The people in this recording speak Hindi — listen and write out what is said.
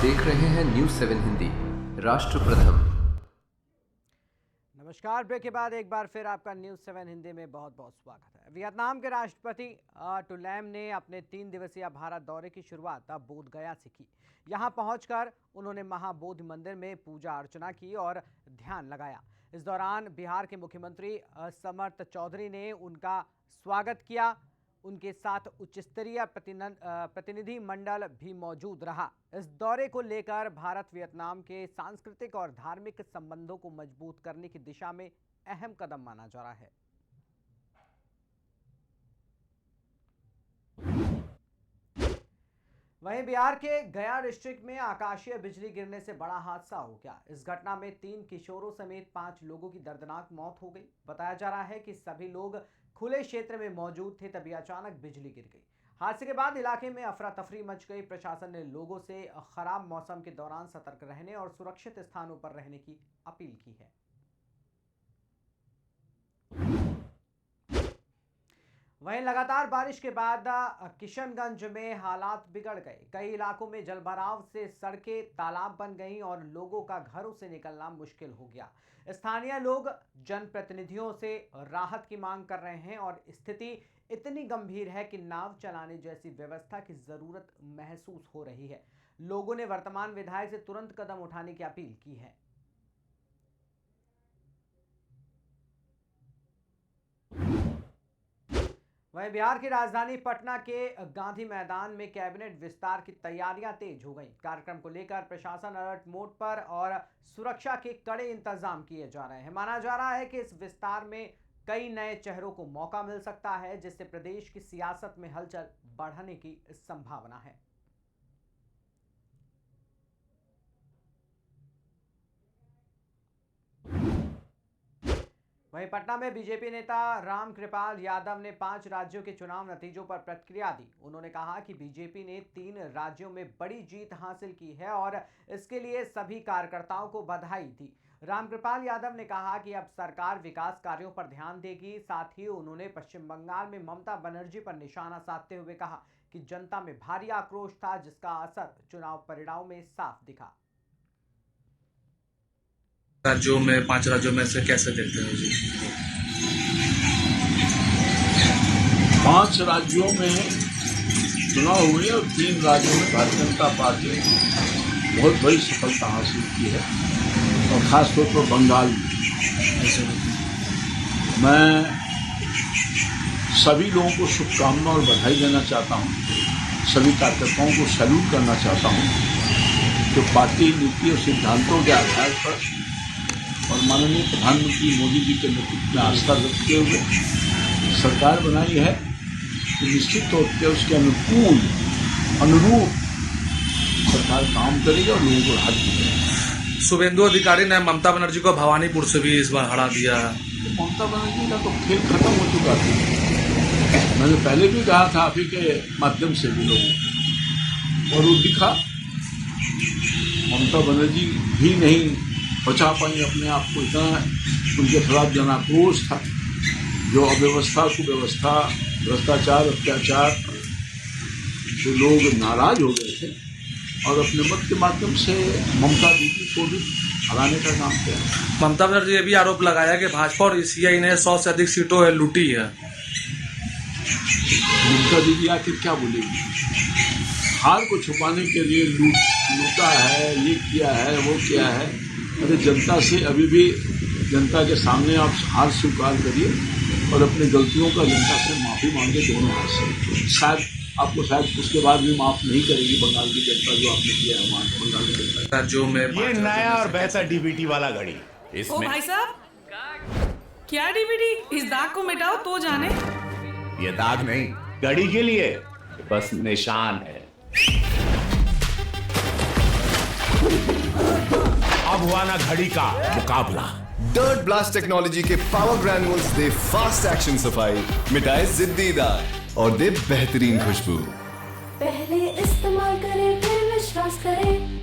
देख रहे हैं न्यूज़ 7 हिंदी। राष्ट्र प्रथम। नमस्कार। ब्रेक के बाद एक बार फिर आपका न्यूज़ 7 हिंदी में बहुत बहुत स्वागत है। वियतनाम के राष्ट्रपति टू लैम ने अपने 3 दिवसीय भारत दौरे की शुरुआत अब बोध गया से की। यहां पहुंचकर उन्होंने महाबोधि मंदिर में पूजा अर्चना की और ध्यान लगाया। इस दौरान बिहार के मुख्यमंत्री समर्थ चौधरी ने उनका स्वागत किया। उनके साथ उच्च स्तरीय प्रतिनिधि मंडल भी मौजूद रहा। इस दौरे को लेकर भारत वियतनाम के सांस्कृतिक और धार्मिक संबंधों को मजबूत करने की दिशा में अहम कदम माना जा रहा है। वहीं बिहार के गया डिस्ट्रिक्ट में आकाशीय बिजली गिरने से बड़ा हादसा हो गया। इस घटना में 3 किशोरों समेत 5 लोगों की दर्दनाक मौत हो गई। बताया जा रहा है कि सभी लोग खुले क्षेत्र में मौजूद थे, तभी अचानक बिजली गिर गई। हादसे के बाद इलाके में अफरा तफरी मच गई। प्रशासन ने लोगों से खराब मौसम के दौरान सतर्क रहने और सुरक्षित स्थानों पर रहने की अपील की है। वहीं लगातार बारिश के बाद किशनगंज में हालात बिगड़ गए। कई इलाकों में जलभराव से सड़कें तालाब बन गईं और लोगों का घरों से निकलना मुश्किल हो गया। स्थानीय लोग जनप्रतिनिधियों से राहत की मांग कर रहे हैं और स्थिति इतनी गंभीर है कि नाव चलाने जैसी व्यवस्था की जरूरत महसूस हो रही है। लोगों ने वर्तमान विधायक से तुरंत कदम उठाने की अपील की है। वहीं बिहार की राजधानी पटना के गांधी मैदान में कैबिनेट विस्तार की तैयारियां तेज हो गई। कार्यक्रम को लेकर प्रशासन अलर्ट मोड पर और सुरक्षा के कड़े इंतजाम किए जा रहे हैं। माना जा रहा है कि इस विस्तार में कई नए चेहरों को मौका मिल सकता है, जिससे प्रदेश की सियासत में हलचल बढ़ने की संभावना है। वहीं पटना में बीजेपी नेता रामकृपाल यादव ने 5 राज्यों के चुनाव नतीजों पर प्रतिक्रिया दी। उन्होंने कहा कि बीजेपी ने 3 राज्यों में बड़ी जीत हासिल की है और इसके लिए सभी कार्यकर्ताओं को बधाई दी। रामकृपाल यादव ने कहा कि अब सरकार विकास कार्यों पर ध्यान देगी। साथ ही उन्होंने पश्चिम बंगाल में ममता बनर्जी पर निशाना साधते हुए कहा कि जनता में भारी आक्रोश था, जिसका असर चुनाव परिणाम में साफ दिखा। राज्यों में 5 राज्यों में से कैसे देखते हैं जी? 5 राज्यों में चुनाव हुए और 3 राज्यों में भारतीय जनता पार्टी ने बहुत बड़ी सफलता हासिल की है और खासतौर पर बंगाल में। मैं सभी लोगों को शुभकामना और बधाई देना चाहता हूँ। सभी कार्यकर्ताओं को सैल्यूट करना चाहता हूँ जो पार्टी नीति और सिद्धांतों के आधार पर और माननीय प्रधानमंत्री मोदी जी के नेतृत्व में आस्था रखते हुए सरकार बनाई है, तो निश्चित तौर पर उसके अनुरूप सरकार काम करेगी और लोगों को राहत देगी। शुभेंदु अधिकारी ने ममता बनर्जी को भवानीपुर से भी इस बार हरा दिया है। तो ममता बनर्जी का तो खेल खत्म हो चुका था। मैंने पहले भी कहा था आप ही के माध्यम से भी लोगों को, और वो दिखा। ममता बनर्जी भी नहीं बचा पाई अपने आप को। इतना उनके खिलाफ जन आक्रोश था, जो अव्यवस्था कुव्यवस्था भ्रष्टाचार अत्याचार जो लोग नाराज हो गए थे और अपने मत के माध्यम से ममता दीदी को भी हराने का काम किया। ममता बनर्जी ने भी आरोप लगाया कि भाजपा और सीआई ने 100 से अधिक सीटों लूटी है। ममता दीदी आखिर क्या बोलेगी? हार को छुपाने के लिए लूटा है, ये किया है, वो किया है। अरे जनता से अभी भी जनता के सामने आप हार स्वीकार करिए और अपनी गलतियों का जनता से माफ़ी मांगे दोनों हाथ से। शायद उसके बाद भी माफ़ नहीं करेगी बंगाल की जनता जो आपने किया है वहाँ बंगाल की जनता। राज्यों में ये नया और बेहतर डीबीटी वाला घड़ी ओ भाई साहब, क्या डीबीटी? इस दाग को मिटाओ तो जाने। ये दाग नहीं, घड़ी के लिए बस निशान है। अब हुआ ना घड़ी का मुकाबला। डर्ट ब्लास्ट टेक्नोलॉजी के पावर ग्रैन्यूल्स दे फास्ट एक्शन सफाई, मिटाए जिद्दी दाग और दे बेहतरीन खुशबू। पहले इस्तेमाल करें फिर विश्वास करें।